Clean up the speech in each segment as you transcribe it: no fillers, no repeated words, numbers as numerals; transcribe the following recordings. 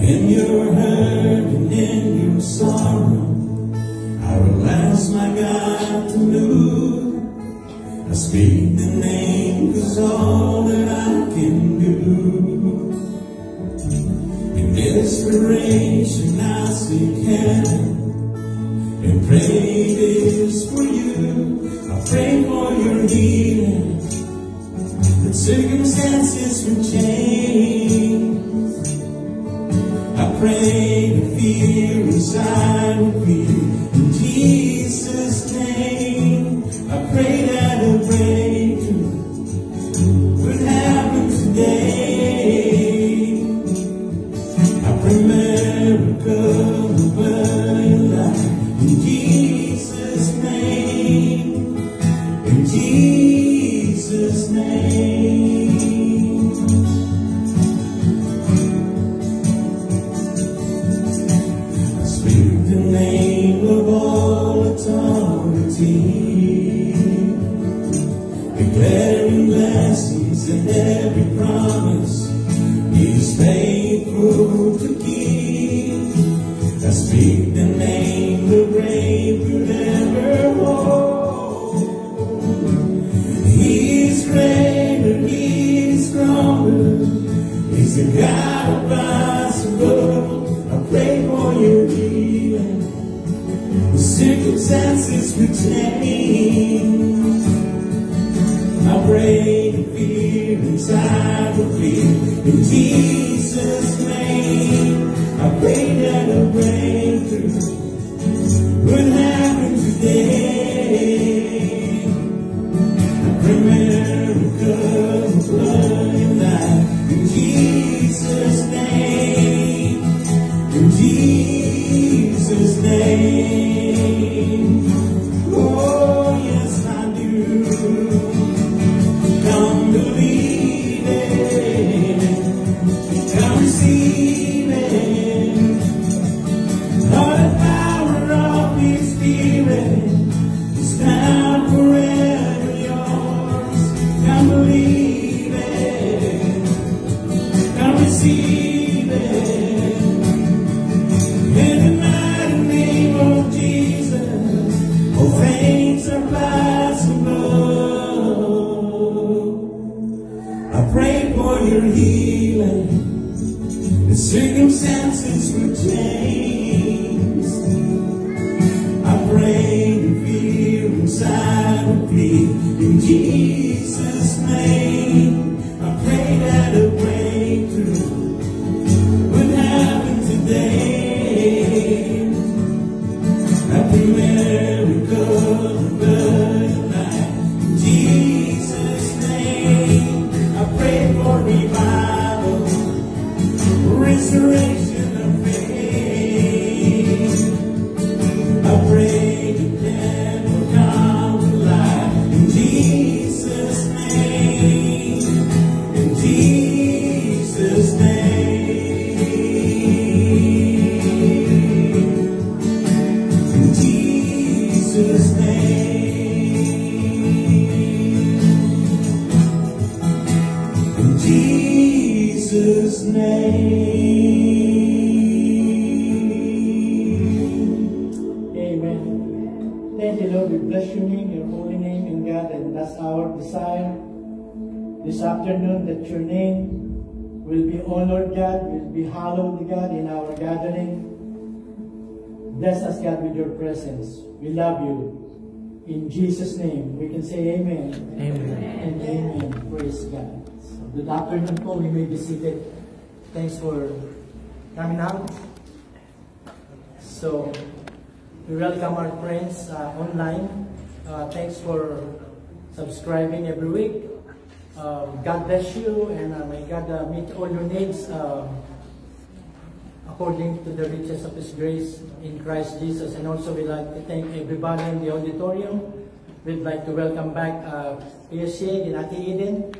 In your hurt and in your sorrow, I will ask my God to move. I speak the name, 'cause all that I can do. In desperation I seek heaven, and pray this for you. I pray for your healing, that circumstances would change. I pray the fear inside would be in Jesus' name. I pray that a breakthrough would happen today. I pray miracle over your life in Jesus' name. In Jesus' name. I speak the name of all authority, declaring blessings and every promise He is faithful to keep. I speak the name the grave could never hold. He is greater, He is stronger, He's the God of possible. I pray for your healing, the circumstances would change. I pray the fear inside will flee in Jesus' name. I pray that a breakthrough would happen today. I pray miracles flood your life in Jesus' name. In Jesus' name. Oh yes, I do. Come believe it, come receive it. All the power of His Spirit is now forever yours. Come believe it, come receive it. In the mighty name of Jesus, all things are possible. I pray for your healing, the circumstances will change. I pray the fear inside will flee in Jesus' name. I pray that a breakthrough would happen today. I pray miracles over your life in Jesus' name. I pray for revival, restoration of faith. I pray the dead will come to life in Jesus' name. In Jesus' name. In Jesus' name. In Jesus' name. Amen. Thank you, Lord. We bless your name, your holy name, in God, and that's our desire this afternoon, that your name will be honored, God, will be hallowed, God, in our gathering. Bless us, God, with your presence. We love you. In Jesus' name, we can say amen. Amen. And amen. Praise God. So, good afternoon po. We may be seated. Thanks for coming out. So, we welcome our friends online. Thanks for subscribing every week. God bless you, and may God meet all your needs according to the riches of His grace in Christ Jesus. And also we'd like to thank everybody in the auditorium. We'd like to welcome back PSA and Ate Eden.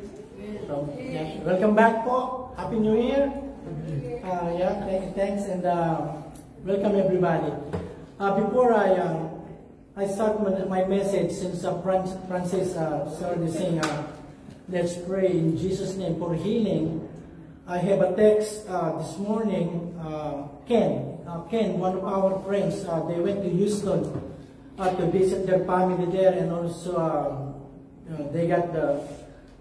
Welcome back po. Happy New Year. Thanks, and welcome everybody. Before I start my message, since Francis started saying, let's pray in Jesus' name for healing. I have a text this morning. Ken, one of our friends, they went to Houston to visit their family there, and also they got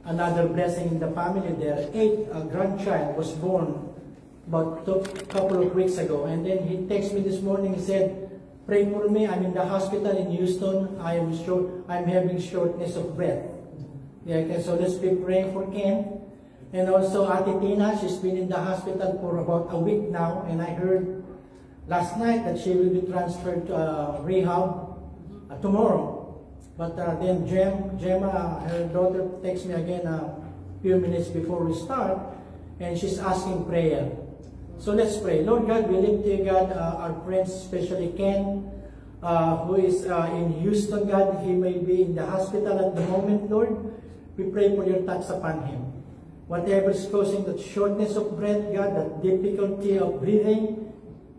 another blessing in the family there. A grandchild was born about a couple of weeks ago, and then he texted me this morning. He said, "Pray for me. I'm in the hospital in Houston. I'm having shortness of breath." Yeah, okay, so let's be praying for Ken. And also Ate Tina, she's been in the hospital for about a week now, and I heard last night that she will be transferred to rehab tomorrow. But then Gemma, her daughter, texts me again a few minutes before we start, and she's asking prayer. So let's pray. Lord God, we lift to you, God, our friends, especially Ken, who is in Houston, God. He may be in the hospital at the moment, Lord. We pray for your touch upon him. Whatever is causing that shortness of breath, God, that difficulty of breathing,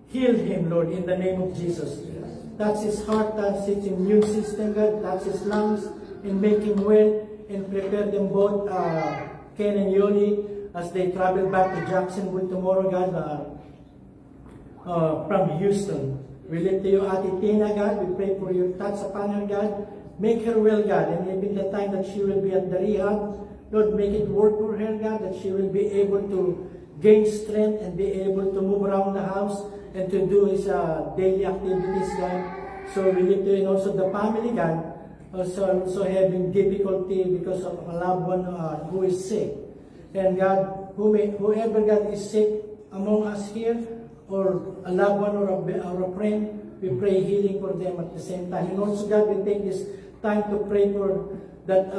heal him, Lord, in the name of Jesus. Touch his heart, touch his immune system, God, touch his lungs, and make him well, and prepare them both, Ken and Yoli, as they travel back to Jacksonville tomorrow, God, from Houston. We lift to you, Ate Tina, God. We pray for your touch upon her, God. Make her well, God, and even the time that she will be at the rehab, Lord, make it work for her, God, that she will be able to gain strength and be able to move around the house and to do his daily activities, God. So we lift to you, and also the family, God, also having difficulty because of a loved one who is sick. And God, whoever, God, is sick among us here, or a loved one or a friend, we pray healing for them at the same time. And also, God, we take this time to pray for that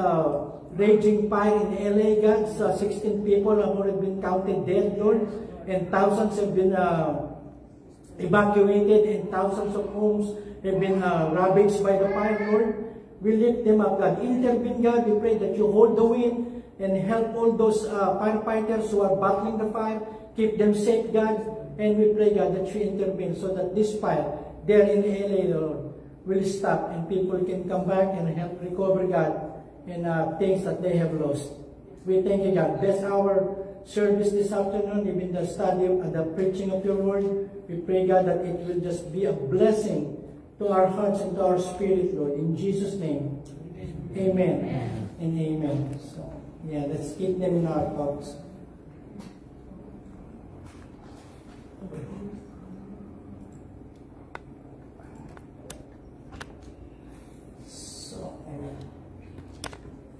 raging fire in LA, God. 16 people have already been counted dead, Lord, and thousands have been evacuated, and thousands of homes have been ravaged by the fire, Lord. We lift them up, God. Intervene, God. We pray that you hold the wind and help all those firefighters who are battling the fire. Keep them safe, God. And we pray, God, that you intervene so that this fire there in LA, Lord, will stop and people can come back and help recover, God, and things that they have lost. We thank you, God. Bless our service this afternoon, even the study and the preaching of your word. We pray, God, that it will just be a blessing to our hearts and to our spirit, Lord. In Jesus' name, amen and amen. So, yeah, let's keep them in our thoughts.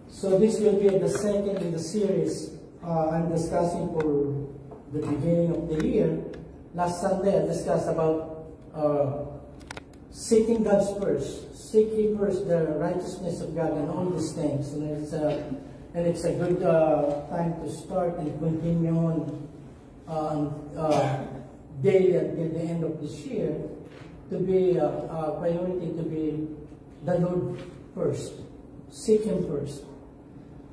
So this will be the second in the series I'm discussing for the beginning of the year. Last Sunday I discussed about seeking God's first. Seek ye first the righteousness of God and all these things. And it's a good time to start and continue on daily until the end of this year, to be a priority to be the Lord first. Seek Him first.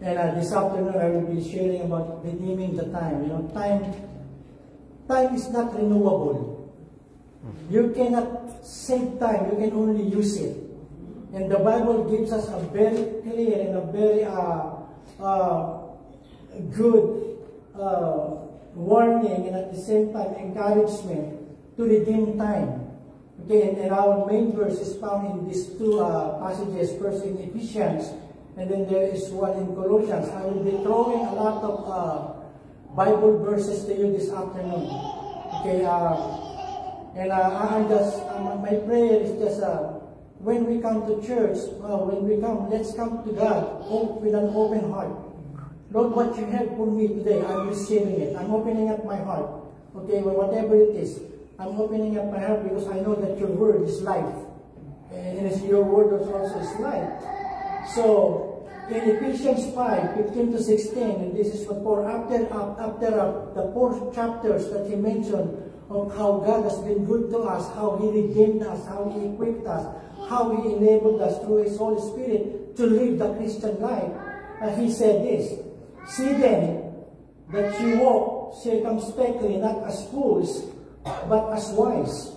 And this afternoon I will be sharing about redeeming the time. You know, time is not renewable. You cannot save time, you can only use it. And the Bible gives us a very clear and a very good warning, and at the same time encouragement to redeem time. Okay, and our main verse is found in these two passages, first in Ephesians, and then there is one in Colossians. I will be throwing a lot of Bible verses to you this afternoon. Okay, and I just my prayer is just when we come to church, let's come to God with an open heart. Lord, what you have for me today, I'm receiving it. I'm opening up my heart. Okay, well, whatever it is, I'm opening up my heart because I know that your word is life, and your word also is life. So, in Ephesians 5:15-16, and this is for after the 4 chapters that he mentioned of how God has been good to us, how He redeemed us, how He equipped us, how He enabled us through His Holy Spirit to live the Christian life. He said this, "See then that you walk circumspectly, not as fools, but as wise,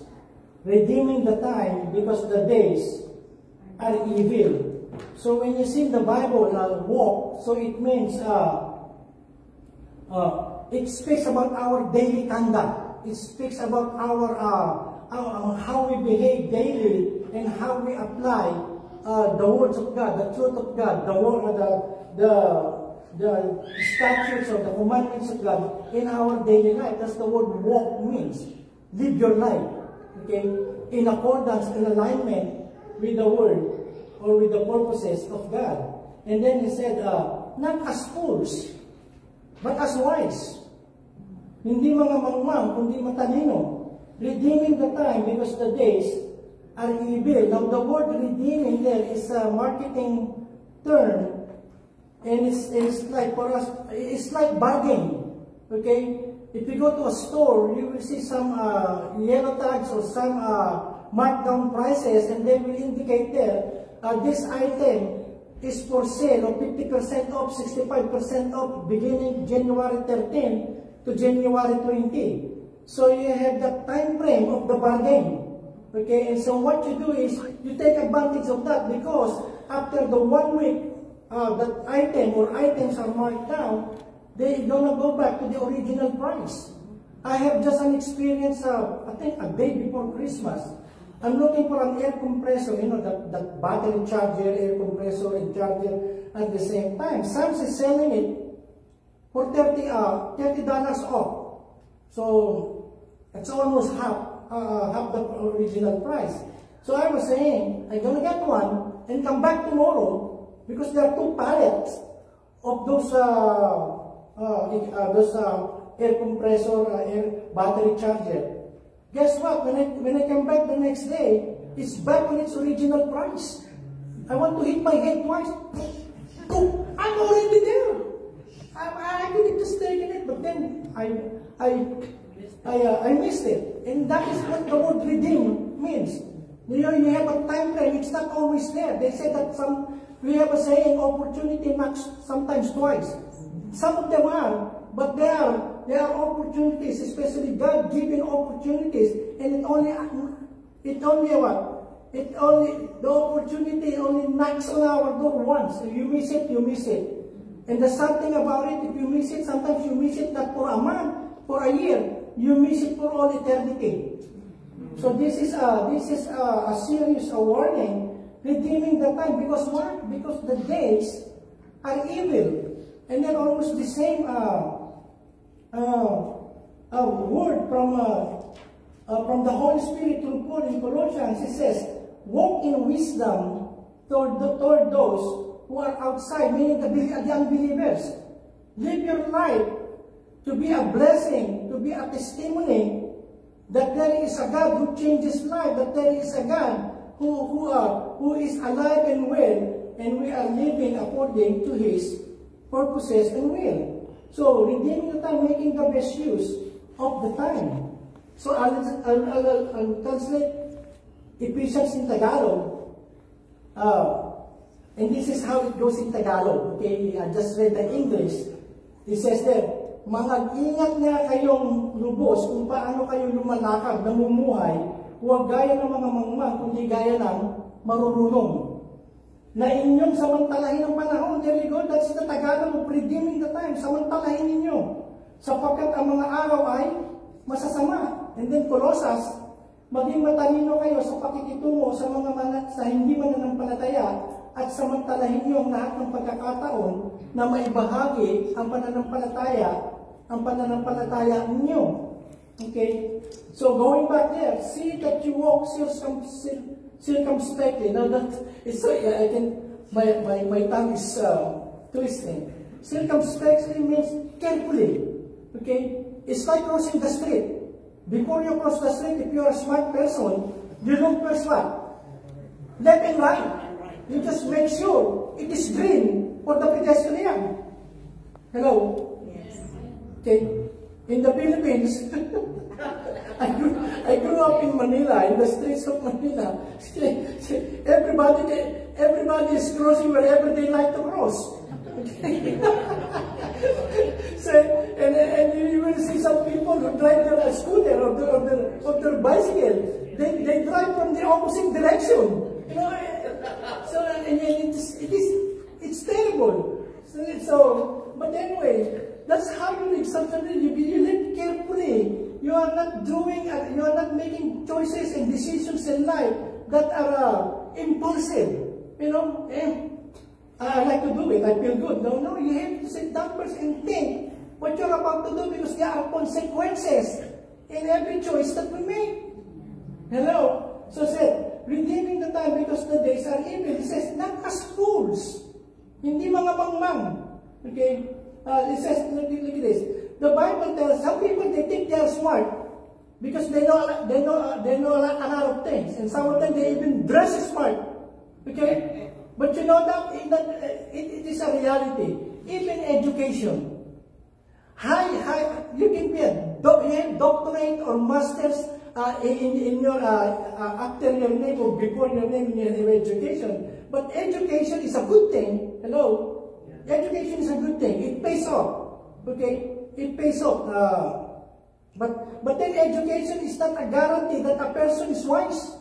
redeeming the time, because the days are evil." So when you see the Bible walk, so it means it speaks about our daily conduct. It speaks about our how we behave daily and how we apply the words of God, the truth of God, the statutes or the commandments of God in our daily life. That's the word walk means. Live your life, okay, in accordance, in alignment with the word or with the purposes of God. And then he said, not as fools, but as wise. Hindi mga mangmang, kundi matalino. Redeeming the time because the days are evil. Now the word redeeming there is a marketing term, and it's like for us, it's like bargaining. Okay? If you go to a store, you will see some yellow tags or some markdown prices, and they will indicate there, this item is for sale of 50% off, 65% off, beginning January 13 to January 20. So you have the time frame of the bargain. Okay, and so what you do is you take advantage of that, because after the 1 week that item or items are marked down, they're gonna go back to the original price. I have just an experience, I think a day before Christmas. I'm looking for an air compressor, you know, that battery charger, air compressor and charger at the same time. Sam's is selling it for $30 off. So it's almost half the original price. So I was saying, I'm gonna get one and come back tomorrow, because there are 2 pallets of those air compressor, air battery charger. Guess what? When I come back the next day, it's back on its original price. I want to hit my head twice. Oh, I'm already there. I could have just taken it, but then I missed it. And that is what the word redeem means. You know, you have a time frame, it's not always there. They say that we have a saying, opportunity knocks sometimes twice. Some of them are, but there are opportunities, especially God-given opportunities, and the opportunity only knocks on our door once. If you miss it, you miss it. And there's something about it, if you miss it, sometimes you miss it not for a month, for a year, you miss it for all eternity. So this is a serious warning, redeeming the time, because what? Because the days are evil. And then almost the same word from the Holy Spirit through Paul in Colossians. He says, walk in wisdom toward those who are outside, meaning the unbelievers. Live your life to be a blessing, to be a testimony that there is a God who changes life, that there is a God who is alive and well, and we are living according to His purposes and will. So, redeeming the time, making the best use of the time. So, I'll translate Ephesians in Tagalog. And this is how it goes in Tagalog. Okay, I just read the English. It says there, mag-ingat nga kayong lubos kung paano kayo lumalakad, namumuhay, huwag gaya ng mga mangmang, kundi gaya ng marurunong. Na inyong samantalahin ang panahon. There you go, that's the Tagalog of redeeming the time. Samantalahin ninyo. Sapagkat ang mga araw ay masasama. And then Colossus, maging matalino kayo sa pakikitungo sa hindi mananampalataya, at samantalahin niyo ang lahat ng pagkakataon na maibahagi ang pananampalataya ninyo. Okay? So going back there, see that you walk circumspectly. Now that is so, my tongue is twisting. Circumspectly means carefully. Okay? It's like crossing the street. Before you cross the street, if you are a smart person, you look first what? Left and right. You just make sure it is green for the pedestrian. Hello? Yes. Okay. In the Philippines, I grew up in Manila, in the streets of Manila. Everybody is crossing wherever they like to cross. Okay. So, and you will see some people who drive their scooter or their bicycle. They drive from the opposite direction. You know, so and it's terrible. So, but anyway, That's how you live. Sometimes you live carefully. You are not making choices and decisions in life that are impulsive. You know, I like to do it, I feel good. No, you have to sit down first and think what you're about to do, because there are consequences in every choice that we make. Hello? So said, redeeming the time because the days are evil. He says, not as fools. Hindi mga bangmang. Okay? It says, look at this. The Bible tells some people they think they are smart because they know a lot of things, and some of them they even dress smart. Okay, but you know that it is a reality. Even education, you can be a doctorate or masters in your after your name or before your name in your education. But education is a good thing. Hello, education is a good thing. It pays off. Okay. It pays off. But then education is not a guarantee that a person is wise.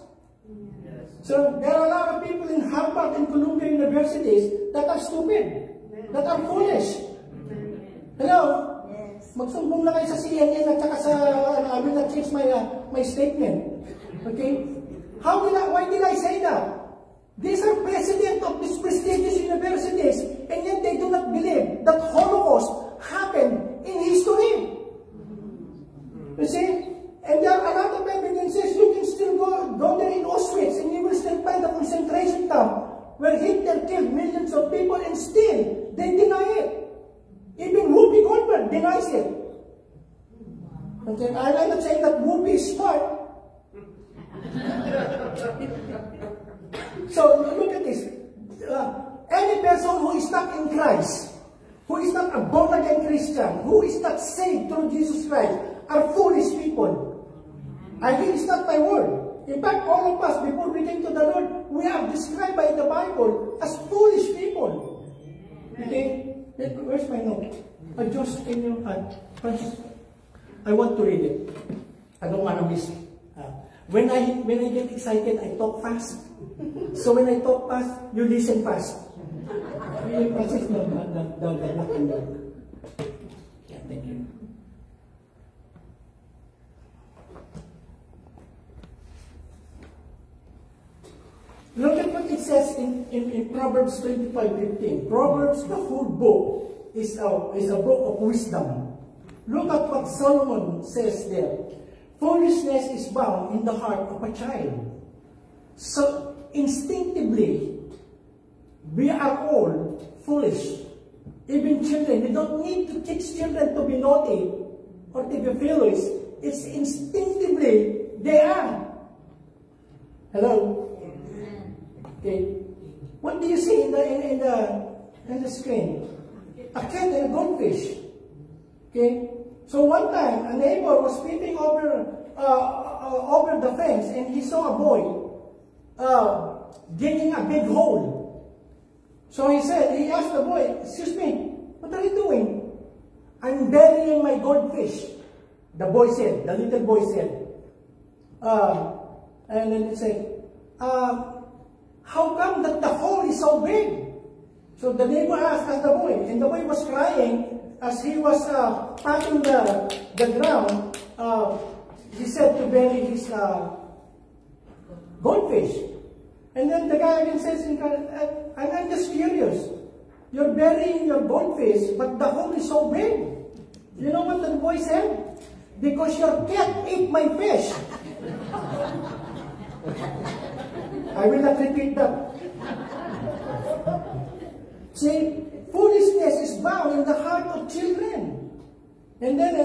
Yes. So there are a lot of people in Harvard and Columbia universities that are stupid, that are foolish. Hello? Yes. Magsumbong na kayo sa CNN at saka sa, I will not change my statement. Okay? Why did I say that? These are presidents of these prestigious universities, and yet they do not believe that Holocaust happened in history. You see? And there are a lot of evidences. You can still go there in Auschwitz, and you will still find a concentration camp where Hitler killed millions of people, and still they deny it. Even Whoopi Goldberg denies it. Okay? I'm not saying that Whoopi is smart. So look at this. Any person who is not in Christ, who is not a born-again Christian, who is not saved through Jesus Christ, are foolish people. I think it's not my word. In fact, all of us, before we came to the Lord, we are described by the Bible as foolish people. Okay? Where's my note? Just in your hand. Francis, I want to read it. I don't want to miss it. When I get excited, I talk fast. So when I talk fast, you listen fast. Francis, no. Yeah, thank you. Look at what it says in Proverbs 25:15. Proverbs, the whole book, is a book of wisdom. Look at what Solomon says there. Foolishness is bound in the heart of a child. So, instinctively, we are all foolish. Even children, we don't need to teach children to be naughty or to be foolish. It's instinctively, they are. Hello? Okay. What do you see in the screen? A cat and a goldfish. Okay. So one time, a neighbor was peeping over the fence, and he saw a boy digging a big hole. So he asked the boy, "Excuse me, what are you doing?" "I'm burying my goldfish," the little boy said. And then he said, "How come that the hole is so big?" So the neighbor asked the boy, and the boy was crying as he was patting the ground. He said to bury his goldfish. And then the guy again says, I'm just curious. You're burying your goldfish, but the hole is so big. You know what the boy said? "Because your cat ate my fish." I will not repeat that. See, foolishness is bound in the heart of children. And then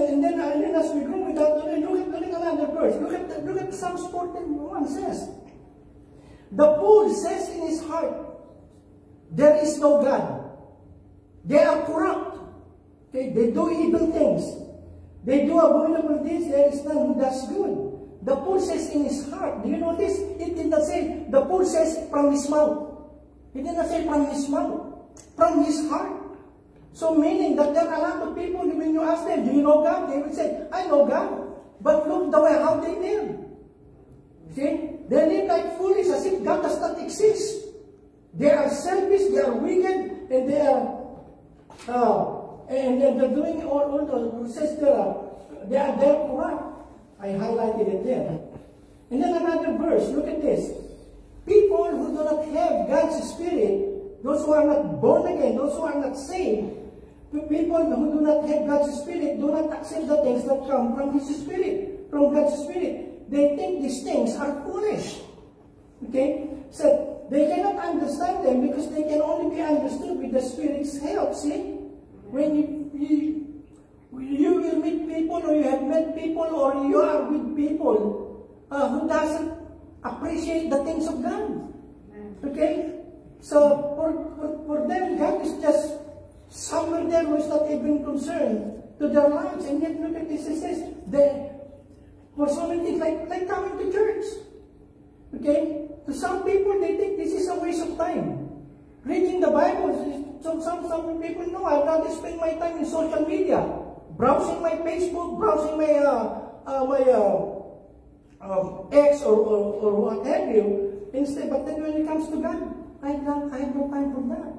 as we grow with that, look at another verse. Look at Psalms 14:1 says, "The fool says in his heart, there is no God." They are corrupt. Okay? They do evil things. They do abominable deeds. There is none who does good. The fool says in his heart. Do you notice? It did not say, the fool says from his mouth. It did not say from his mouth. From his heart. So meaning that there are a lot of people, when you ask them, "Do you know God?" They will say, "I know God." But look the way how they live. See? They live like foolish, as if God does not exist. They are selfish, they are wicked, and they are And they're doing all those, says they're corrupt. I highlighted it there. And then another verse, look at this. People who do not have God's Spirit, those who are not born again, those who are not saved, people who do not have God's Spirit do not accept the things that come from His Spirit, from God's Spirit. They think these things are foolish. Okay? So, they cannot understand them because they can only be understood with the Spirit's help. See? When you will meet people, or you have met people, or you are with people who doesn't appreciate the things of God. Okay? So, for them, God is just somewhere there who is not even concerned to their lives. And yet, look at this, it says, for so many things, like coming to church. Okay? To some people, they think this is a waste of time. Reading the Bible, some people know, I'd rather spend my time in social media, browsing my Facebook, browsing my X or what have you, instead. But then when it comes to God, I have no time for that.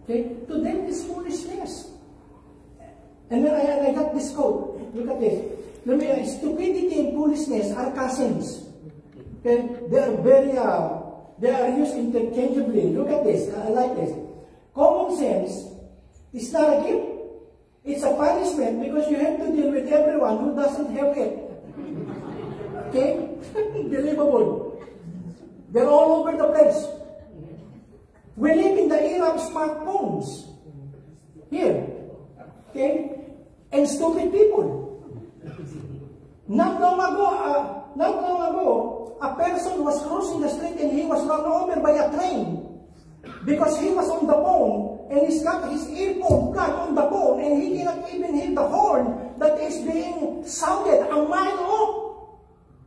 Okay? To them, it's foolishness. And then I got this quote. Look at this. Stupidity and foolishness are cousins. Okay? They are used interchangeably. Look at this. I like this. Common sense is not a gift. It's a punishment because you have to deal with everyone who doesn't have it. Okay? Believable. They're all over the place. We live in the era of smartphones. Here. Okay? And stupid people. Not long ago, a person was crossing the street and he was run over by a train because he was on the phone and he's got his earphone plugged on the phone and he cannot even hear the horn that is being sounded a mile off.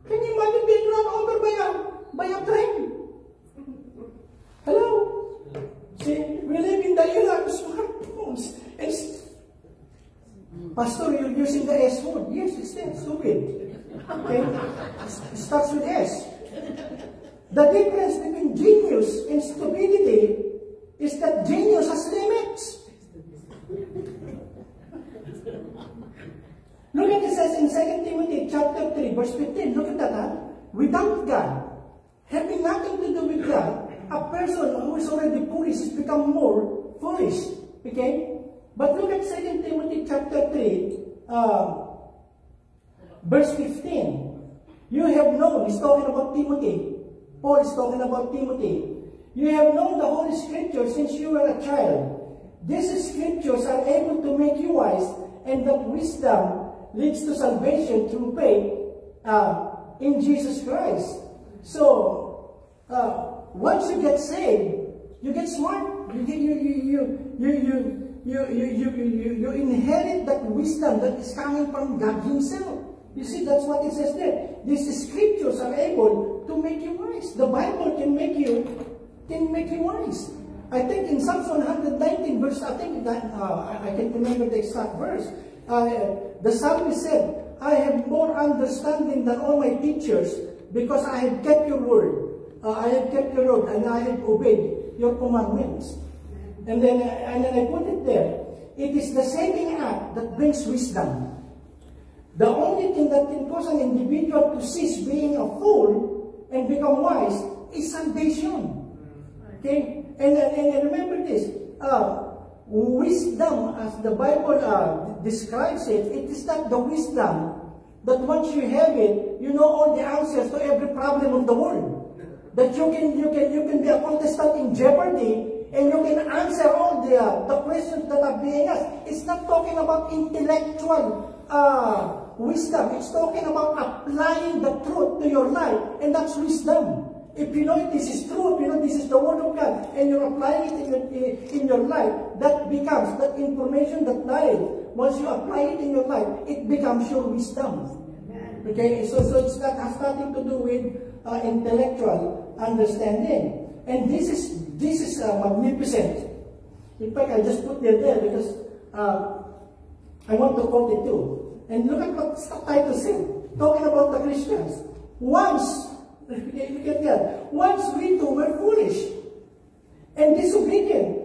Can you imagine being run over by a train? Hello? See, we live in the era of smartphones. Pastor, you're using the S word. Yes, it's there. Stupid. Okay? It starts with S. The difference between genius and stupidity is that genius has limits. Look at it says in 2 Timothy chapter 3, verse 15. Look at that. Huh? Without God, having nothing to do with God, a person who is already foolish has become more foolish. Okay? But look at 2 Timothy chapter 3, verse 15. You have known, he's talking about Timothy. Paul is talking about Timothy. You have known the Holy Scriptures since you were a child. These Scriptures are able to make you wise, and that wisdom leads to salvation through faith in Jesus Christ. So, once you get saved, you get smart. You inherit that wisdom that is coming from God Himself. You see, that's what it says there. These Scriptures are able to make you wise. The Bible can make you wise. I think in Psalms 119 verse, I think that I can't remember the exact verse. The psalmist said, "I have more understanding than all my teachers, because I have kept your word. I have kept your word, and I have obeyed your commandments." And then I put it there. It is the saving act that brings wisdom. The only thing that can cause an individual to cease being a fool and become wise is salvation. Okay? And remember this. Wisdom, as the Bible describes it, it is not the wisdom that once you have it, you know all the answers to every problem of the world. That you can be a contestant in Jeopardy, and you can answer all the questions that are being asked. It's not talking about intellectual wisdom. It's talking about applying the truth to your life, and that's wisdom. If you know this is true, if you know this is the Word of God, and you're applying it in your life, that becomes, that information, that knowledge, once you apply it in your life, it becomes your wisdom. Okay, so it's not, has nothing to do with intellectual understanding. And this is magnificent. In fact, I just put it there because I want to quote it too. And look at what the title said, talking about the Christians. Once, look at that. Once we too were foolish and disobedient,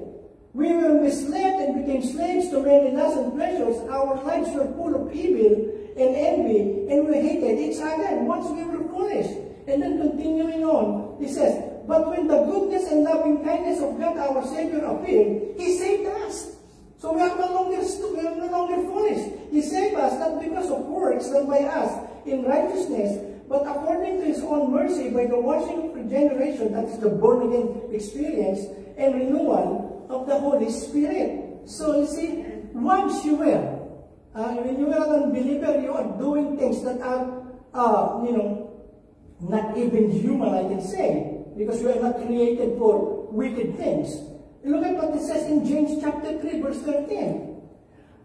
We were misled and became slaves to many lusts and pleasures. Our lives were full of evil and envy, and we hated each other. Once we were foolish. And then continuing on, he says, but when the goodness and loving kindness of God our Savior appeared, He saved us. So we are no longer foolish. He saved us not because of works done by us in righteousness, but according to His own mercy by the washing of regeneration, that is the born-again experience, and renewal of the Holy Spirit. So you see, once you were, when you are an unbeliever, you are doing things that are, not even human, I can say, because you are not created for wicked things. Look at what it says in James chapter 3, verse 13.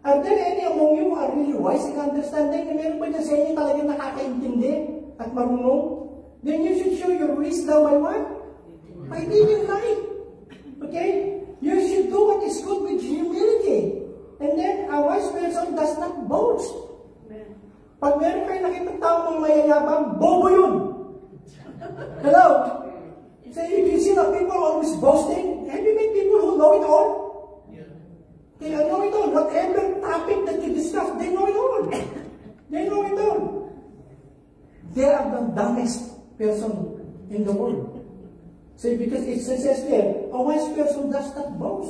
Are there any among you who are really wise in understanding? Meron ba dyan sa inyo talagang nakakaintindi at marunong? Then you should show your wisdom by what? By living right. Okay? You should do what is good with humility. And then, a wise person does not boast. Pag meron kayo nakita tao mong mayayabang, bobo yun. Hello? So if you see that people always boasting, have you met people who know it all? They know it all. Whatever topic that you discuss, they know it all. They know it all. They are the dumbest person in the world. So because it says there, a wise person does not boast.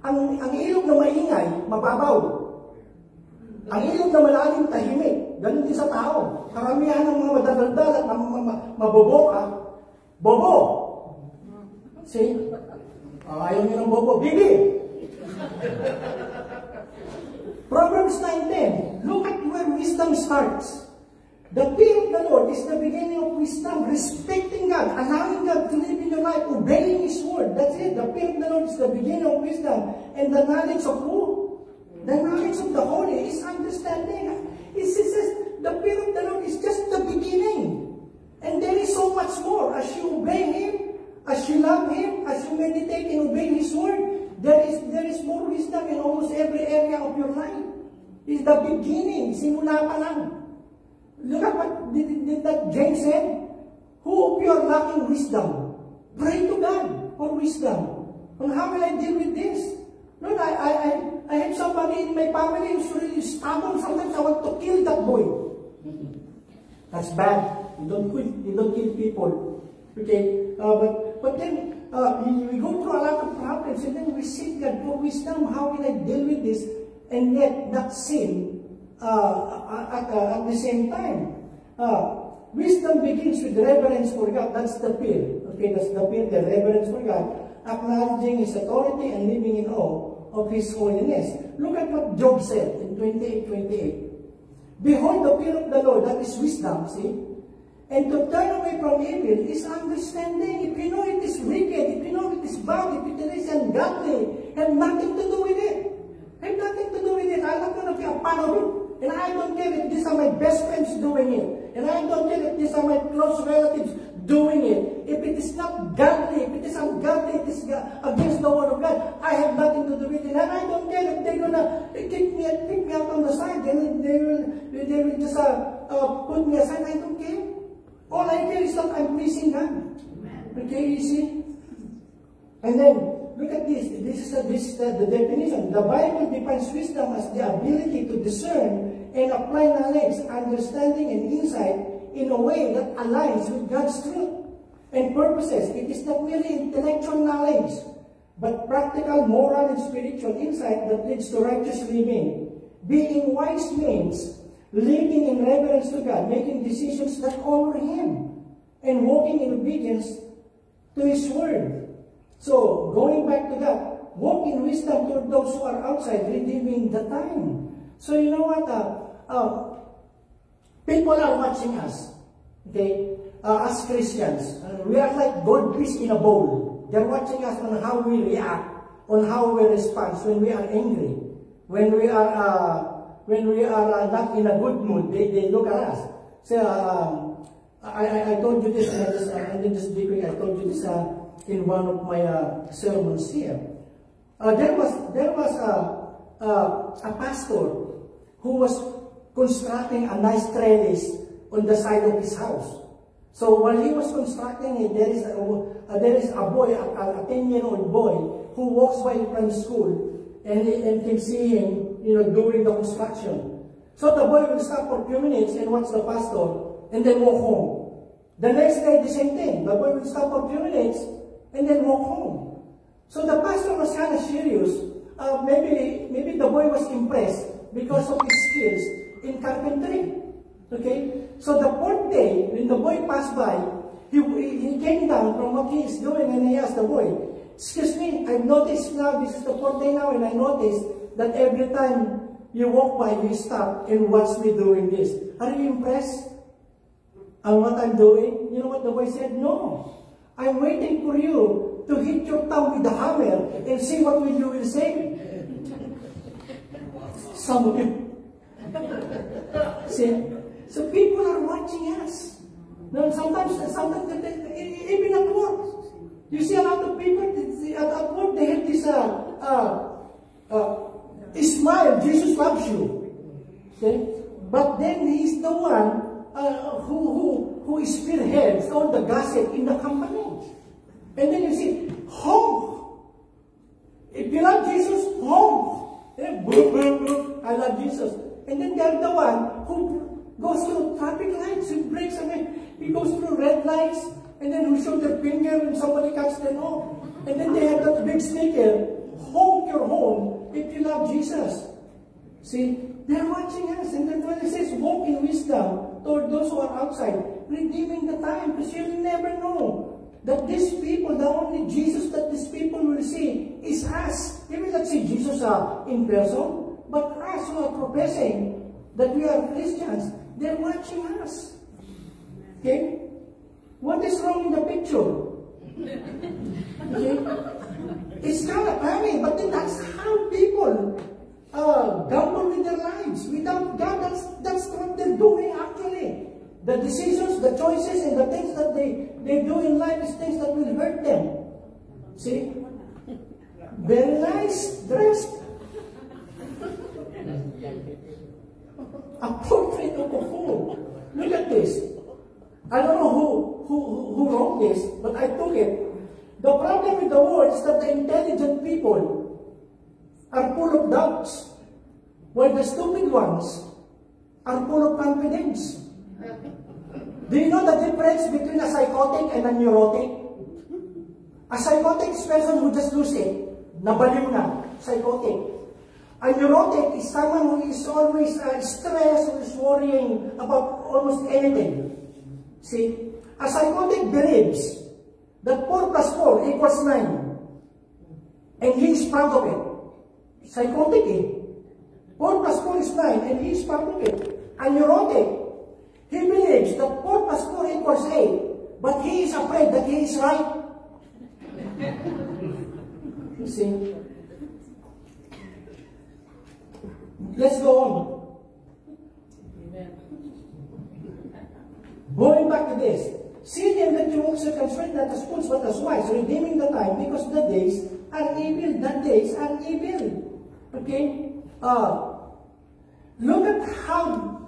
Ang ilog na maingay, mababaw. Ang ilog na malalim, tahimik. Ganun din sa tao. Karamihan ng mga madadaldal at maboboka, bobo. See? Ayaw nyo ng bobo. Bibi! Proverbs 9:10. Look at where wisdom starts. The fear of the Lord is the beginning of wisdom. Respecting God, allowing God to live in your life, obeying His word. That's it. The fear of the Lord is the beginning of wisdom. And the knowledge of who? The knowledge of the Holy is understanding. It says the fear of the Lord is just the beginning. And there is so much more. As you obey Him, as you love Him, as you meditate and obey His word, there is more wisdom in almost every area of your life. It's the beginning. Simula pa lang. Look at what did that James said. Who of you are lacking wisdom? Pray to God for wisdom. On how will I deal with this? Lord, I have somebody in my family who's really stubborn. Sometimes I want to kill that boy. That's bad. You don't kill people. Okay? But then we go through a lot of problems and then we seek God for wisdom. How will I deal with this and yet not sin at the same time? Wisdom begins with reverence for God. That's the fear. Okay, that's the fear, the reverence for God. Acknowledging His authority and living in awe of His holiness. Look at what Job said in 28:28. Behold, the fear of the Lord, that is wisdom, see? And to turn away from evil is understanding. If you know it is wicked, if you know it is bad, if it is ungodly, have nothing to do with it. Have nothing to do with it. I'm not going to be a fan of it. And I don't care if these are my best friends doing it. And I don't care if these are my close relatives doing it. If it is not godly, if it is ungodly, it is against the word of God, I have nothing to do with it. And I don't care if they're going to kick me out on the side. They will just put me aside. I don't care. All I care is that I'm pleasing God. Okay, you see? And then, look at this. This is the definition. The Bible defines wisdom as the ability to discern and apply knowledge, understanding, and insight in a way that aligns with God's truth and purposes. It is not merely intellectual knowledge, but practical, moral, and spiritual insight that leads to righteous living. Being wise means living in reverence to God, making decisions that honor Him, and walking in obedience to His word. So, going back to that, walk in wisdom toward those who are outside, redeeming the time. So, you know what? People are watching us, okay, as Christians. We are like goldfish in a bowl. They're watching us on how we react, on how we respond when we are angry, when we are not in a good mood. They look at us. So, I told you this, and then just be quick, I told you this in one of my sermons here. There was a pastor who was constructing a nice trellis on the side of his house. So while he was constructing it, there is a boy, a 10-year-old boy, who walks by in primary school and can see him, doing the construction. So the boy will stop for a few minutes and watch the pastor and then walk home. The next day, the same thing. The boy will stop for a few minutes and then walk home. So the pastor was kind of serious. Maybe the boy was impressed because of his skills in carpentry. Okay? So the fourth day, when the boy passed by, he came down from what he is doing and he asked the boy, "Excuse me, I've noticed now, this is the fourth day now, and I noticed that every time you walk by, you stop and watch me doing this. Are you impressed on what I'm doing?" You know what the boy said? "No. I'm waiting for you to hit your thumb with the hammer and see what you will say." Some of you. See? So people are watching us. Now, sometimes even at work. You see a lot of people at work, they have this smile, Jesus loves you. Okay? But then he is the one who spearheads all the gossip in the company. And then you see, honk. If you love Jesus, honk. Boom, boom, boom. I love Jesus. And then they're the one who goes through traffic lights and breaks away. He goes through red lights, and then who show their finger and somebody cuts them off. And then they have that big sticker, honk your horn if you love Jesus. See, they're watching us. And then when it says walk in wisdom toward those who are outside, redeeming the time, because you'll never know that these people, the only Jesus that these people will see is us. They will not see Jesus in person, but us who are professing that we are Christians, they're watching us. Okay? What is wrong in the picture? Okay? It's kind of funny, but then that's how people gamble with their lives. Without God, that's what they're doing actually. The decisions, the choices, and the things that they do in life is things that will hurt them. See? Very nice, dressed. A portrait of a fool. Look at this. I don't know who wrote this, but I took it. The problem with the world is that the intelligent people are full of doubts, while the stupid ones are full of confidence. Do you know the difference between a psychotic and a neurotic? A psychotic is a person who just lose it. Nabaliw na. Psychotic. A neurotic is someone who is always stressed, who is worrying about almost anything. See? A psychotic believes that 4 plus 4 equals 9. And he is proud of it. Psychotic, eh? 4 plus 4 is 9, and he is proud of it. A neurotic, he believes that 4 plus 4 equals 8, but he is afraid that he is right. You see? Let's go on. Going back to this. See then that you also consider not as fools but as wise, redeeming the time, because the days are evil. The days are evil. Okay? Look at how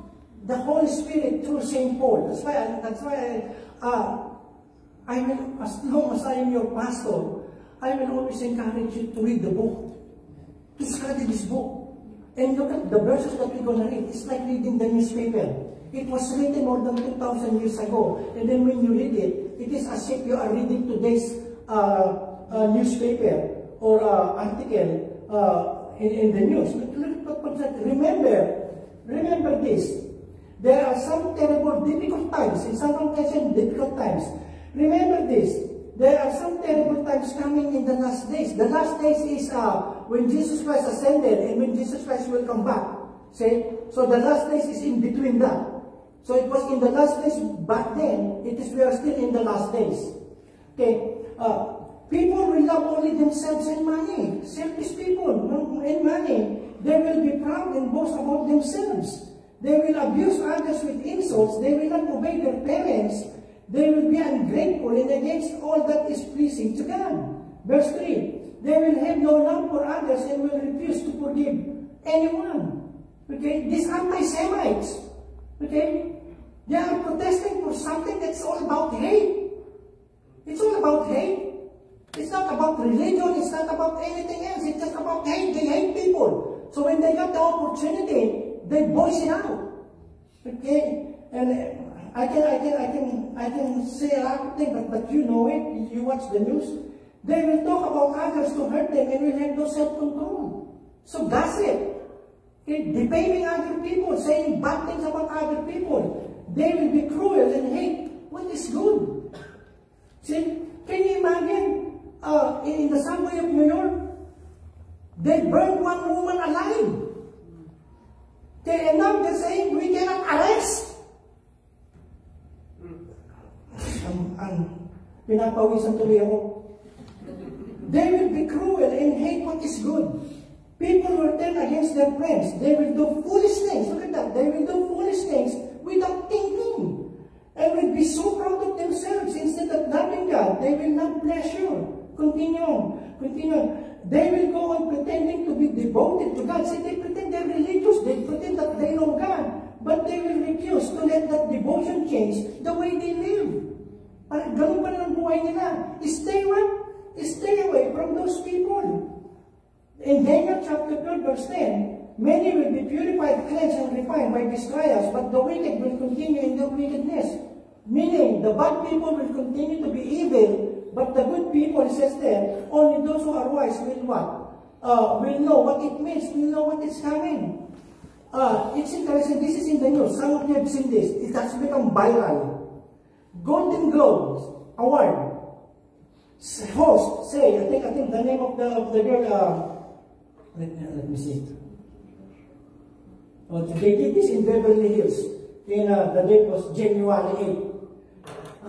the Holy Spirit through St. Paul. That's why I will, as long as I am your pastor, I will always encourage you to read the book. To study this book. And look at the verses that we're going to read. It's like reading the newspaper. It was written more than 2,000 years ago. And then when you read it, it is as if you are reading today's newspaper or article in the news. Remember this. There are some terrible, difficult times. In some occasions, difficult times. Remember this. There are some terrible times coming in the last days. The last days is when Jesus Christ ascended and when Jesus Christ will come back. See? So the last days is in between that. So it was in the last days back then. We are still in the last days. Okay? People will love only themselves and money. Selfish people and money. They will be proud and boast about themselves. They will abuse others with insults. They will not obey their parents. They will be ungrateful and against all that is pleasing to God. Verse 3. They will have no love for others and will refuse to forgive anyone. Okay? These anti-Semites. Okay? They are protesting for something that's all about hate. It's all about hate. It's not about religion. It's not about anything else. It's just about hate. They hate people. So when they got the opportunity, they voice it out. Okay? And I can say a lot of things, but you know it. You watch the news. They will talk about others to hurt them and will have no self-control. So gossip. Okay? Defaming other people, saying bad things about other people. They will be cruel and hate what is good. See, can you imagine in the subway of New York, they burned one woman alive. Okay, and now they're saying we cannot arrest. Pinapawisan tuloy ako. They will be cruel and hate what is good. People will turn against their friends. They will do foolish things. Look at that. They will do foolish things without thinking. And will be so proud of themselves. Instead of loving God, they will love pleasure. Continue on. Continue on. They will go on pretending to be devoted to God. See, they pretend they're religious. They pretend that they know God. But they will refuse to let that devotion change the way they live. Parang ganun pa rin ang buhay nila. Stay away from those people. In Daniel chapter 12 verse 10, many will be purified, cleansed, and refined by these trials, but the wicked will continue in their wickedness. Meaning, the bad people will continue to be evil, but the good people, it says there, only those who are wise will what? Will know what it means, will know what is coming. It's interesting, this is in the news. Some of you have seen this. It has become viral. Golden Globes Award. Host say, I think the name of the girl, let me see. They did this in Beverly Hills. The date was January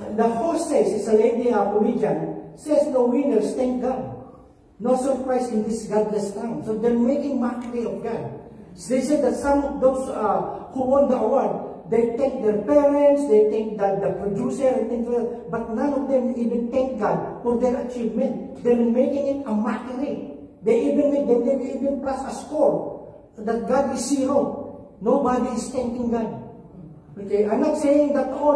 8. The host says, it's a lady, comedian, says no winners, thank God. No surprise in this godless town. So they're making mockery of God. So they said that some of those who won the award, they thank their parents, they thank the producer, and things like that, but none of them even thank God for their achievement. They're making it a mockery. They even plus a score that God is zero. Nobody is thanking God. Okay, I'm not saying that all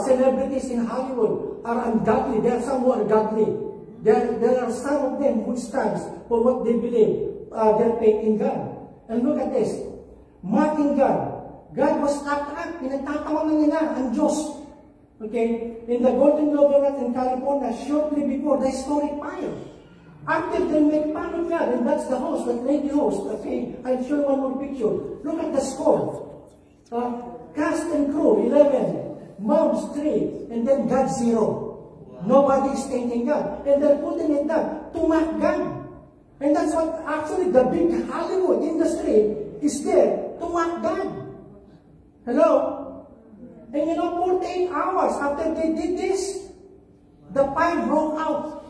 celebrities in Hollywood are ungodly. There are some who are godly. There are some of them who stands for what they believe. Their faith in God. And look at this. Mocking God. God was knocked out. Pinagtatawanan nila ang Diyos. Okay? In the Golden Globe Awards in California, shortly before the historic fire. After they make fun of God, and that's the host, that lady host. Okay? I'll show you one more picture. Look at the score. Cast and crew, 11. Moms, 3. And then God, 0. Nobody is thanking God. And they're putting it down to mock God. And that's what actually the big Hollywood industry is there, to mock God. Hello? And you know, 48 hours after they did this, the fire broke out.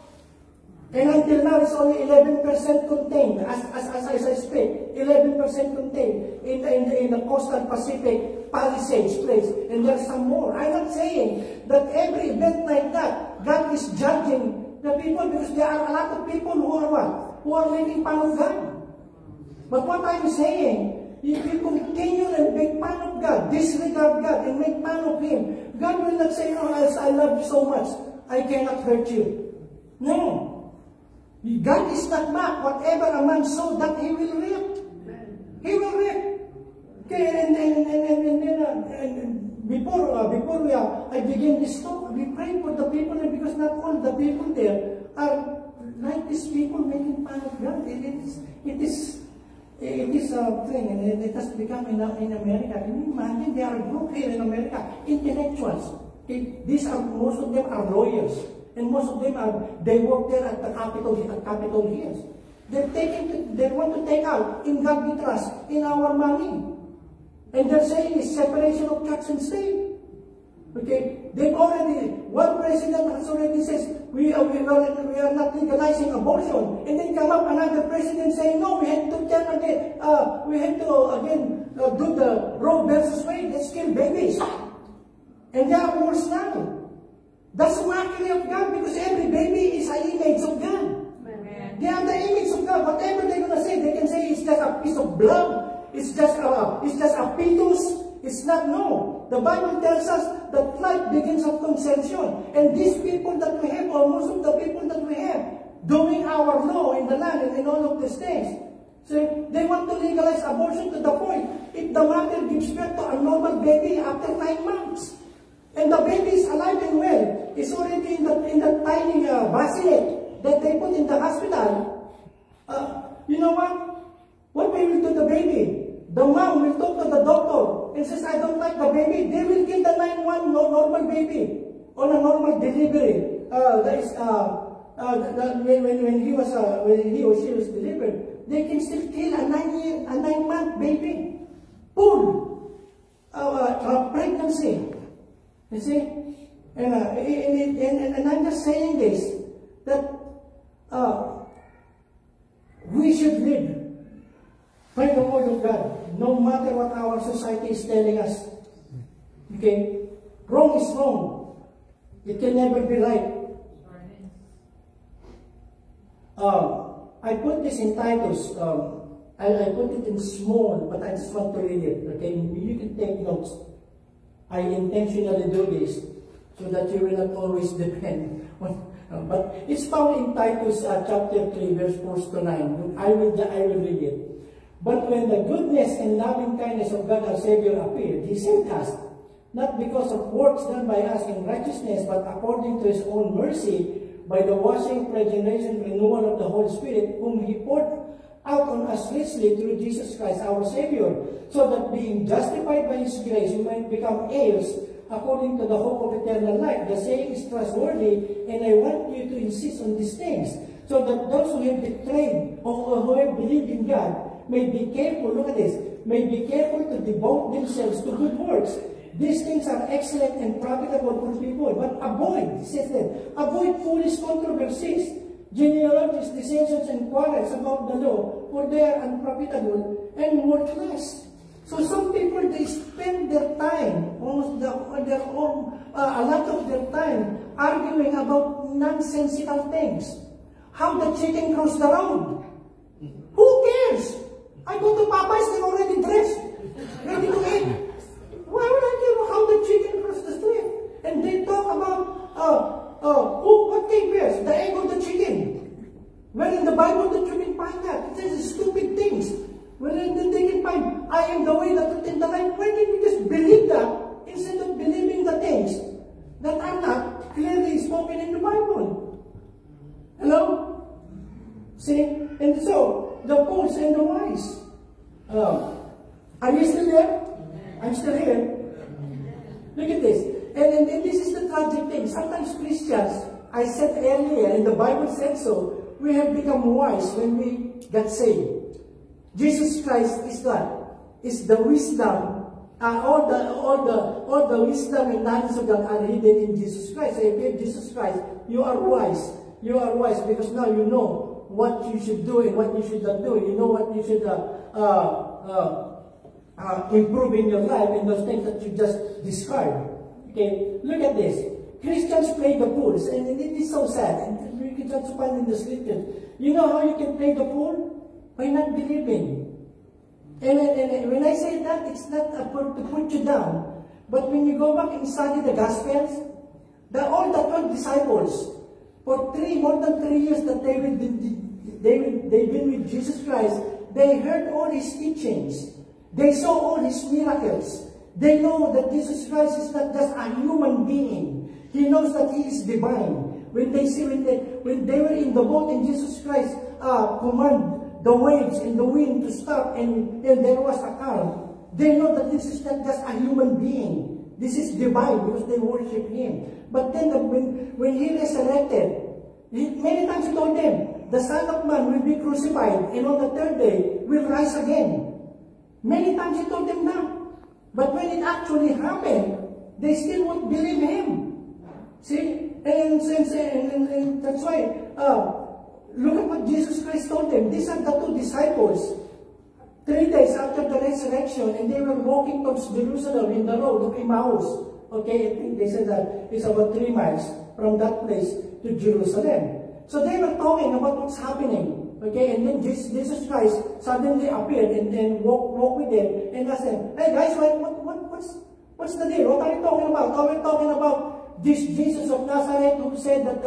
And until now, it's only 11% contained, as I speak, 11% contained in the coastal Pacific Palisades place. And there's some more. I'm not saying that every event like that, God is judging the people, because there are a lot of people who are what? Who are making fun of God. But what I'm saying, if you continue and make fun of God, disregard God, and make fun of Him, God will not say, oh, I love you so much, I cannot hurt you. No. God is not mocked. Whatever a man sow, that he will reap. He will reap. Okay, and before I begin this talk, we pray for the people there, because not all the people there are like these people making fun of God. It is a thing, and it has become in America. Can you imagine? There are a group here in America, intellectuals. Okay? Most of them are lawyers. And most of them they work there at the Capitol Hills. They want to take out, in God we trust, in our money. And they're saying it's separation of church and state. Okay? One president has already says, we are not legalizing abortion. And then come up another president saying, no, we have to turn again, do the Roe versus Wade, let's kill babies. And they are worse now. That's the mockery of God, because every baby is an image of God. Amen. They are the image of God. Whatever they're going to say, they can say it's just a piece of blood. It's just a fetus. It's not, no. The Bible tells us that life begins at conception. And these people that we have, or most of the people that we have, doing our law in the land and in all of these things. So they want to legalize abortion to the point, if the mother gives birth to a normal baby after 9 months, and the baby is alive and well, it's already in the tiny bassinet that they put in the hospital, you know what? What they will do to the baby? The mom will talk to the doctor and says, I don't like the baby. They will kill the 9-1 normal baby on a normal delivery. That is, when he or she was delivered, they can still kill a 9-month baby. Full pregnancy. You see? And I'm just saying this, that we should live by the word of God, no matter what our society is telling us. Okay? Wrong is wrong. It can never be right. I put this in Titus. I put it in small, but I just want to read it. Okay? You can take notes. I intentionally do this so that you will not always depend on. But it's found in Titus chapter 3, verse 4 to 9. I will read it. But when the goodness and loving kindness of God our Savior appeared, He saved us, not because of works done by us in righteousness, but according to His own mercy, by the washing, regeneration, renewal of the Holy Spirit, whom He poured out on us richly through Jesus Christ our Savior, so that being justified by His grace, we might become heirs according to the hope of eternal life. The saying is trustworthy, and I want you to insist on these things, so that those who have betrayed or who have believed in God may be careful, look at this, may be careful to devote themselves to good works. These things are excellent and profitable for people, but avoid, says that, avoid foolish controversies, genealogies, dissensions, and quarrels about the law, for they are unprofitable and worthless. So some people, they spend their time, a lot of their time, arguing about nonsensical things. How the chicken crossed the road. Who cares? I go to Popeyes, they're already dressed, ready to eat. Why would I care how the chicken crossed the street? And they talk about, what came first, the egg or the chicken? Well, in the Bible, that you can find that. It says stupid things. Well, then they can find, I am the way, the truth, and the life. Why can't you just believe that instead of believing the things that are not clearly spoken in the Bible? Hello? See? And so, the fools and the wise. Are you still there? I'm still here. Look at this. And this is the tragic thing. Sometimes Christians, I said earlier, and the Bible said so, we have become wise when we get saved. Jesus Christ is that. Is the wisdom. All the wisdom and knowledge of God are hidden in Jesus Christ. So if you have Jesus Christ, you are wise. You are wise because now you know what you should do and what you should not do. You know what you should improve in your life and those things that you just described. Okay, look at this. Christians play the fools, and it is so sad. And we can just find in the scriptures. You know how you can play the fool? By not believing. And when I say that, it's not to put you down. But when you go back and study the Gospels, all the 12 disciples, for more than 3 years that they've been with Jesus Christ, they heard all His teachings. They saw all His miracles. They know that Jesus Christ is not just a human being. He knows that He is divine. When they were in the boat and Jesus Christ commanded the waves and the wind to stop and there was a calm, they know that this is not just a human being. This is divine because they worship Him. But then when He resurrected, many times He told them, the Son of Man will be crucified and on the third day will rise again. Many times He told them that. But when it actually happened, they still won't believe Him. See? And that's why, look at what Jesus Christ told them. These are the two disciples. 3 days after the resurrection, and they were walking towards Jerusalem in the road of Emmaus. Okay, I think they said that it's about 3 miles from that place to Jerusalem. So they were talking about what's happening. Okay, and then Jesus Christ suddenly appeared and walked with them and asked them, hey guys, what's the deal? What are you talking about? Are we talking about this Jesus of Nazareth who said that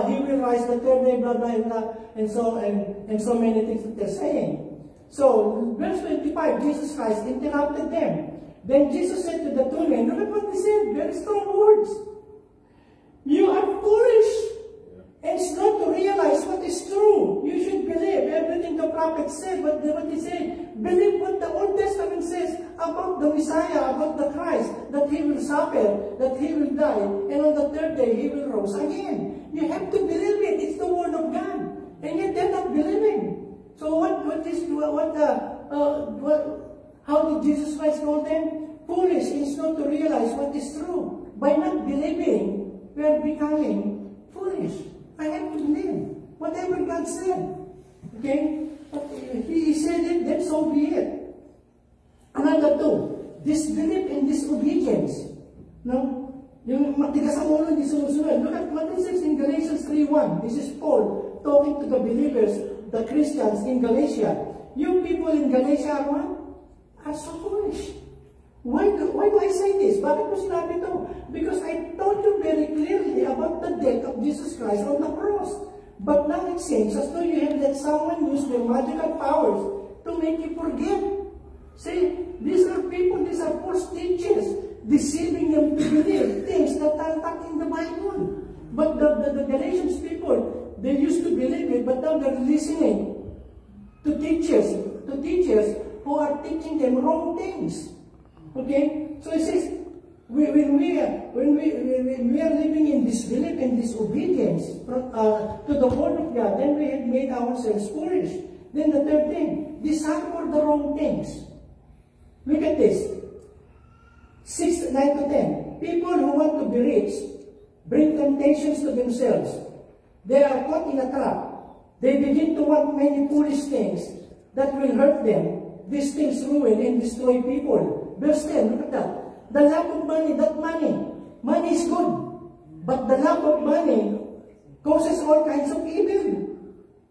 he will rise the third day, blah, blah, blah, and so many things that they're saying. So, verse 25, Jesus Christ interrupted them. Then Jesus said to the two men, look at what he said, very strong words. You are foolish and slow to realize what is true. You should believe everything the prophet said, what he said. Believe what the Old Testament says about the Messiah, about the Christ, that he will suffer, that he will die, and on the third day he will rise again. You have to believe it. It's the word of God. And yet they're not believing. So how did Jesus Christ call them? Foolish and slow to realize what is true. By not believing, we are becoming foolish. I have to believe whatever God said. Okay? He said it, then so be it. Another two, disbelief and disobedience. No? Yung matigas ang ulo, hindi sumusunod. Look at what it says in Galatians 3:1. This is Paul talking to the believers, the Christians in Galatia. You people in Galatia are what? Are so foolish. Why do I say this? Bakit mo sinabi ito? Because I told you very clearly about the death of Jesus Christ on the cross. But now it seems as though you have let someone use their magical powers to make you forget. See, these are people, these are false teachers, deceiving them to believe things that are not in the Bible. But the Galatians people, they used to believe it, but now they're listening to teachers who are teaching them wrong things. Okay? So it says, when we are living in disbelief and disobedience to the word of God, then we have made ourselves foolish. Then the third thing, desire for the wrong things. Look at this. 9 to 10. People who want to be rich bring temptations to themselves. They are caught in a trap. They begin to want many foolish things that will hurt them. These things ruin and destroy people. Verse 10, look at that. The lack of money, money is good. But the lack of money causes all kinds of evil.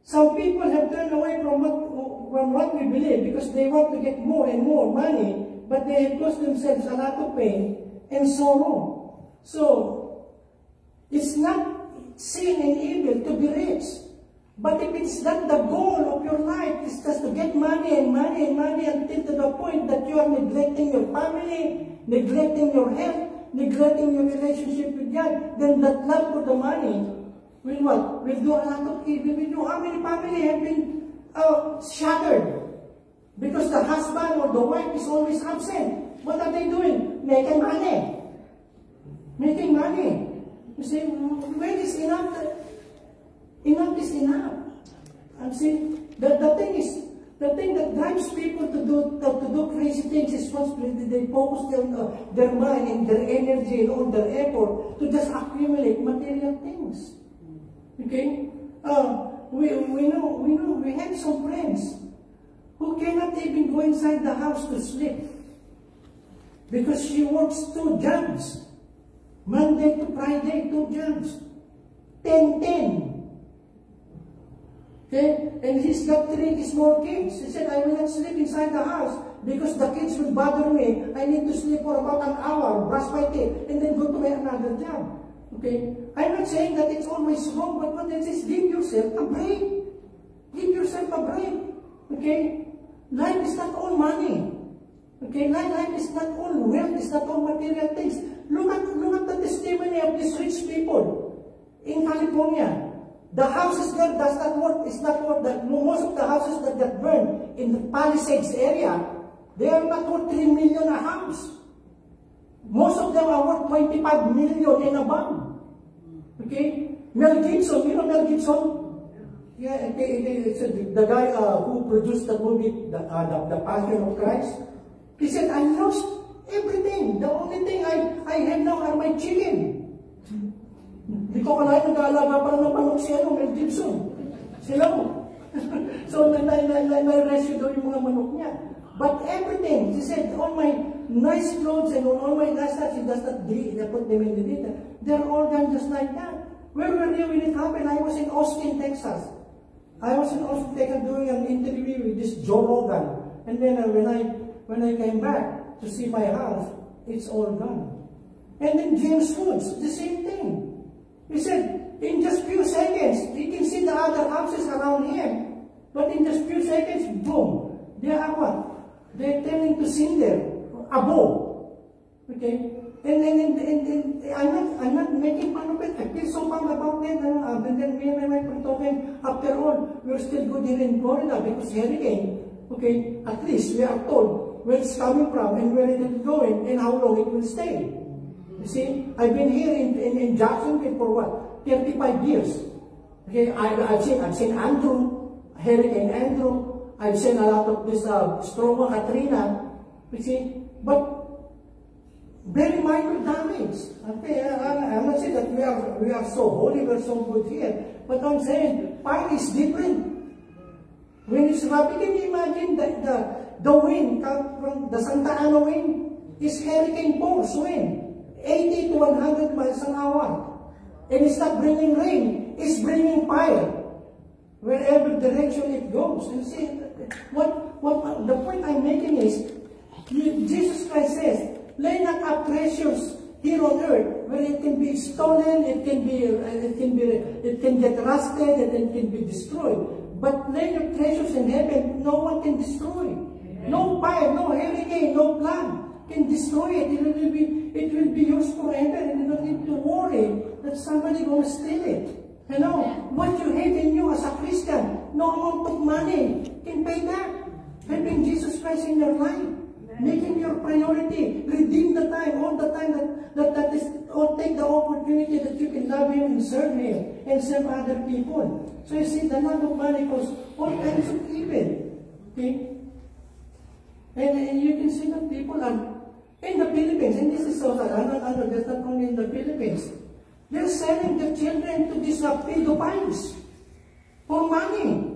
Some people have turned away from what we believe because they want to get more and more money, but they have caused themselves a lot of pain and sorrow. So, it's not sin and evil to be rich. But if it's not the goal of your life, it's just to get money and money and money until to the point that you are neglecting your family, neglecting your health, neglecting your relationship with God, then that love for the money will what? Will do a lot of evil with you. How many families have been shattered because the husband or the wife is always absent? What are they doing? Making money. Making money. You see, when is enough? Enough is enough. And see, the thing that drives people to do crazy things is once they focus their mind and their energy and all their effort to just accumulate material things. Okay? We know, we have some friends who cannot even go inside the house to sleep because she works 2 jobs. Monday to Friday, 2 jobs. 10. Okay? And he's got 3 small kids. He said, I will not sleep inside the house because the kids will bother me. I need to sleep for about an hour, brush my teeth, and then go to my another job. Okay? I'm not saying that it's always wrong, but what it says, give yourself a break. Give yourself a break. Okay? Life is not all money. Okay? Life is not all wealth, it's not all material things. Look at the testimony of these rich people in California. The houses there does not work. It's not worth that. Most of the houses that got burned in the Palisades area, they are not worth 3 million a house. Most of them are worth 25 million and above. Okay? Mel Gibson, you know Mel Gibson? Yeah, it's the guy who produced the movie, the Passion of Christ. He said, I lost everything. The only thing I have now are my chicken. Hindi ko kalahin nag-aalaga pa ng manok si Mel Gibson. Sila mo. So, na-rescue daw yung mga manok niya. But everything, she said, all my nice clothes and all my nice stuff, she does not put them in the data. They're all done just like that. Where were you when it happened? I was in Austin, Texas. I was in Austin, Texas doing an interview with this Joe Rogan. And then when I came back to see my house, it's all gone. And then James Woods, the same thing. He said, in just few seconds, you can see the other houses around him. But in just few seconds, boom, they are what? They're turning to cinder, above. Okay? And I'm not making fun of it. I feel so bad about it. And then me and my wife were talking, after all, we're still good here in Florida because hurricane, okay, at least we are told where it's coming from and where it is going and how long it will stay. You see, I've been here in Jacksonville for what? 35 years. Okay, I've seen Andrew, Hurricane Andrew. I've seen a lot of this Storm Katrina. You see, but very minor damage. Okay, I'm not saying that we are so holy, we're so good here. But I'm saying fire is different. When it's rapid, can you imagine the wind from the Santa Ana wind is hurricane force wind, 80 to 100 miles an hour. And it's not bringing rain, it's bringing fire. Wherever direction it goes. You see, what the point I'm making is, Jesus Christ says, lay not up treasures here on earth, where it can be stolen, it can get rusted, and it can be destroyed. But lay your treasures in heaven, no one can destroy. Amen. No fire, no hurricane, no flood can destroy it. It will be yours forever, and you don't need to worry that somebody gonna steal it. You know, what you have in you as a Christian, no amount of money can pay that. Having Jesus Christ in your life, making your priority, redeem the time, all the time that is, or take the opportunity that you can love Him and serve Him and serve other people. So you see, the love of money causes all kinds of evil. Okay? And you can see that people are in the Philippines, and this is so sad, that's not only in the Philippines. They're selling their children to these pedophiles for money.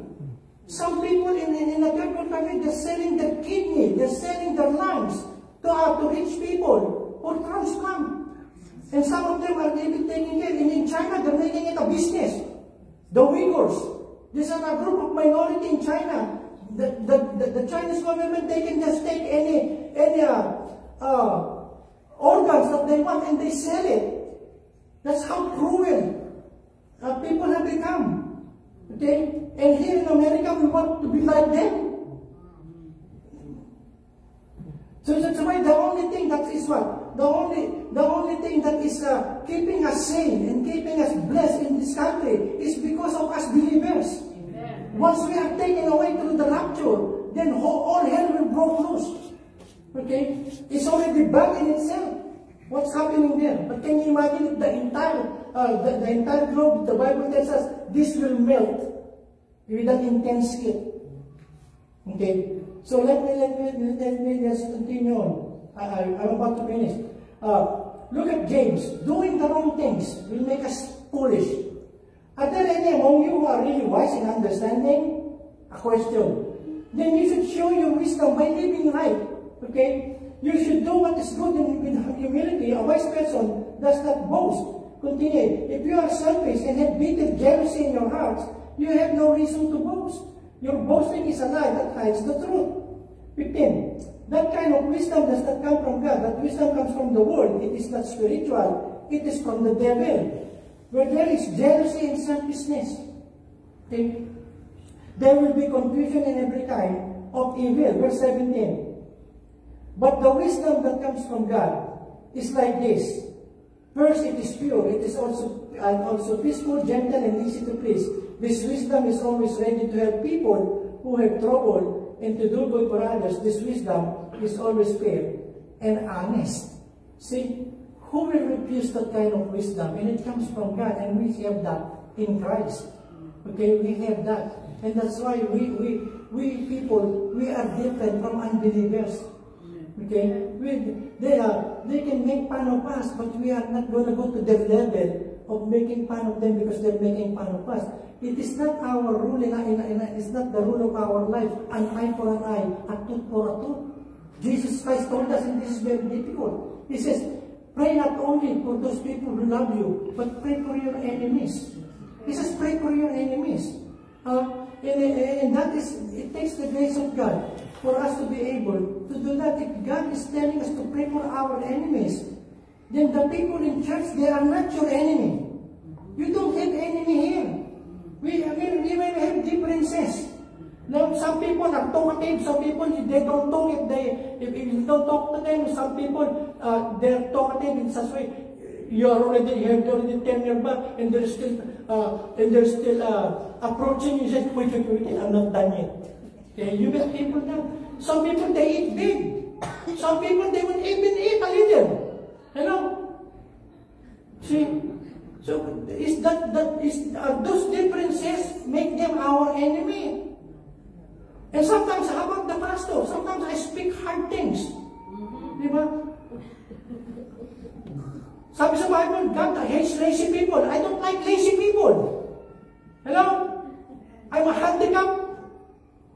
Some people in the third world country, they're selling their kidney, they're selling their lungs to rich people for transplant. And some of them are even taking care. In China, they're making it a business. The Uyghurs, this is a group of minority in China. The Chinese government, they can just take any organs that they want and they sell it. That's how cruel people have become. Okay? And here in America, we want to be like them. So that's why the only thing that is what? The only thing that is keeping us sane and keeping us blessed in this country is because of us believers. Amen. Once we are taken away through the rapture, then all hell will break loose. Okay? It's already bad in itself. What's happening there? But can you imagine the entire globe? The Bible tells us this will melt with an intense heat. Okay, so let me just continue on. I'm about to finish. Look at James. Doing the wrong things will make us foolish. Are there any among you who are really wise in understanding? A question. Then you should show your wisdom by living right. Okay. You should do what is good with humility. A wise person does not boast. Continue. If you are selfish and have bitter jealousy in your hearts, you have no reason to boast. Your boasting is a lie that hides the truth. 15. That kind of wisdom does not come from God. That wisdom comes from the world. It is not spiritual. It is from the devil. Where there is jealousy and selfishness, okay, there will be confusion in every kind of evil. Verse 17. But the wisdom that comes from God is like this. First, it is pure. It is also peaceful, gentle, and easy to please. This wisdom is always ready to help people who have trouble and to do good for others. This wisdom is always fair and honest. See, who will refuse that kind of wisdom? And it comes from God, and we have that in Christ. Okay, we have that. And that's why we people, we are different from unbelievers. Okay, they can make fun of us, but we are not going to go to their level of making fun of them because they're making fun of us. It is not our rule, it's not the rule of our life, an eye for an eye, a tooth for a tooth. Jesus Christ told us, and this is very difficult. He says, pray not only for those people who love you, but pray for your enemies. He says, pray for your enemies. And that is, it takes the grace of God for us to be able to do that. If God is telling us to pray for our enemies, then the people in church, they are not your enemy. You don't have enemy here. We may have differences. Now, some people are talkative. Some people, they don't talk if you don't talk to them. Some people, they're talkative in such way. You have already 10 years back, and they're still approaching you. Say, wait, I'm not done yet. Okay, you get people now. Some people, they eat big. Some people, they won't even eat a little. You know? See? So, those differences make them our enemy. And sometimes, how about the pastor? Sometimes I speak hard things. Diba? Sabi sa Bible, God hates lazy people. I don't like lazy people. Hello? I'm a handicap.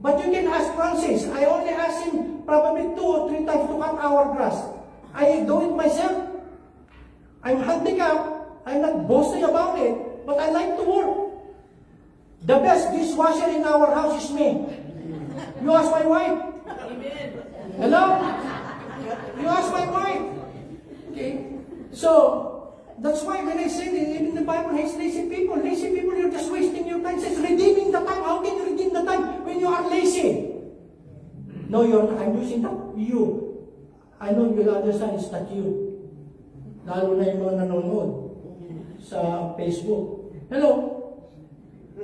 But you can ask Francis. I only ask him probably 2 or 3 times to cut our grass. I do it myself. I'm handicapped. I'm not boasting about it. But I like to work. The best dishwasher in our house is me. You ask my wife. Amen. Hello? You ask my wife. Okay? So, that's why when I say that even the Bible hates lazy people. Lazy people, you're just wasting your time. It says redeeming the time. How can you redeem the time when you are lazy? No, I'm using that. You. I know you'll understand it's not you. Lalo na yung mga nanonood sa Facebook. Hello?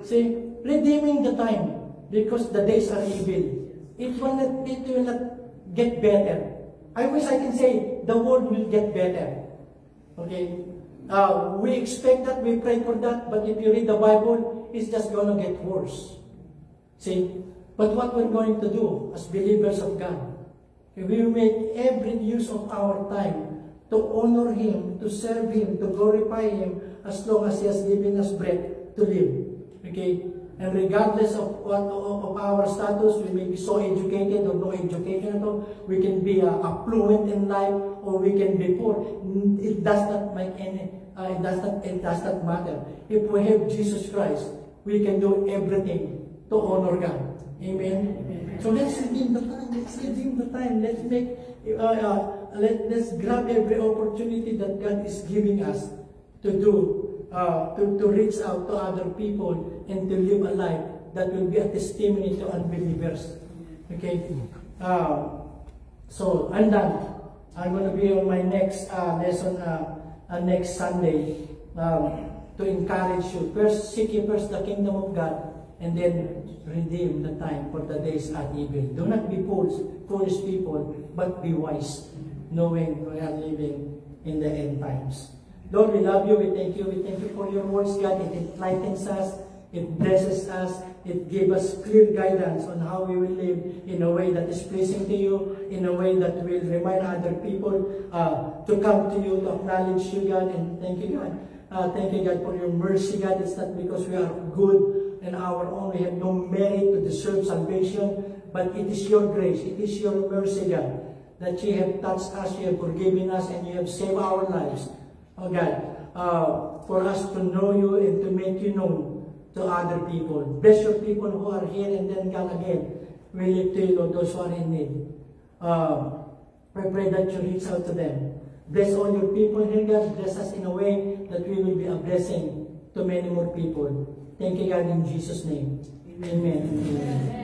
See, redeeming the time. Because the days are evil. It will not get better. I wish I can say the world will get better. Okay? We expect that, we pray for that, but if you read the Bible, it's just going to get worse. See? But what we're going to do as believers of God, we will make every use of our time to honor Him, to serve Him, to glorify Him, as long as He has given us breath to live. Okay? And regardless of our status, we may be so educated or no education at all, we can be affluent in life or we can be poor. It does not make any. It does not matter. If we have Jesus Christ, we can do everything to honor God. Amen. Amen. So let's redeem the time. Let's redeem the time. Let's make. Let's grab every opportunity that God is giving us to do. To reach out to other people and to live a life that will be a testimony to unbelievers. Okay? So, I'm done. I'm going to be on my next lesson next Sunday to encourage you. First, seek ye first the kingdom of God and then redeem the time for the days are evil. Do not be foolish people, but be wise, knowing we are living in the end times. Lord, we love you, we thank you for your words, God. It enlightens us, it blesses us, it gives us clear guidance on how we will live in a way that is pleasing to you, in a way that will remind other people to come to you, to acknowledge you, God, and thank you, God. Thank you, God, for your mercy, God. It's not because we are good in our own, we have no merit to deserve salvation, but it is your grace, it is your mercy, God, that you have touched us, you have forgiven us, and you have saved our lives. Oh God, for us to know you and to make you known to other people. Bless your people who are here, and then God again, we lift to you, Lord, those who are in need. We pray that you reach out to them. Bless all your people here, God. Bless us in a way that we will be a blessing to many more people. Thank you, God, in Jesus' name. Amen. Amen.